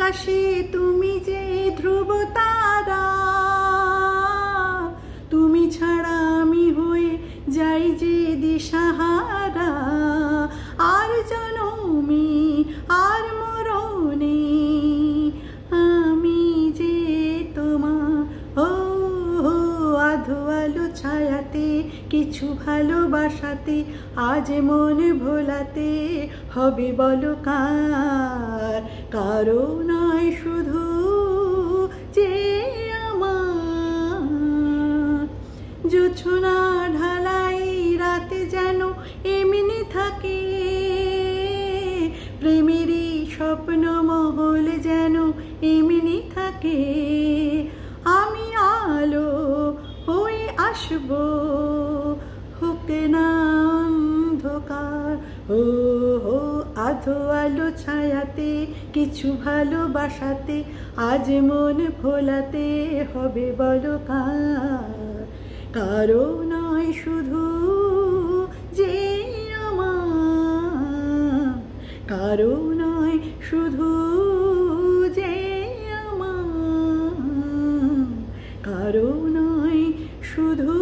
আকাশে তুমি যে ধ্রুব তারা, তুমি ছাড়া আমি হয়ে যাই যে দিশাহারা। আর জনমে আর মরণে আমি যে তোমার। ও আধো আলো ছায়াতে কিছু ভালোবাসাতে আজ মন ভোলাতে হবে বলো কার? কারো নয় শুধু যে আমার। জোছনা ঢালাই রাতে যেন এমনি থাকে, প্রেমেরই স্বপ্ন মহল যেন এমনি থাকে। আমি আলো হয়ে আসবো, হোক না অন্ধকার। ও আধো আলো ছায়াতে কিছু ভালোবাসাতে আজ মন ভোলাতে হবে বলো কার? কারো নয় শুধু যে আমার, কারো নয় শুধু যে আমার, কারো নয় শুধু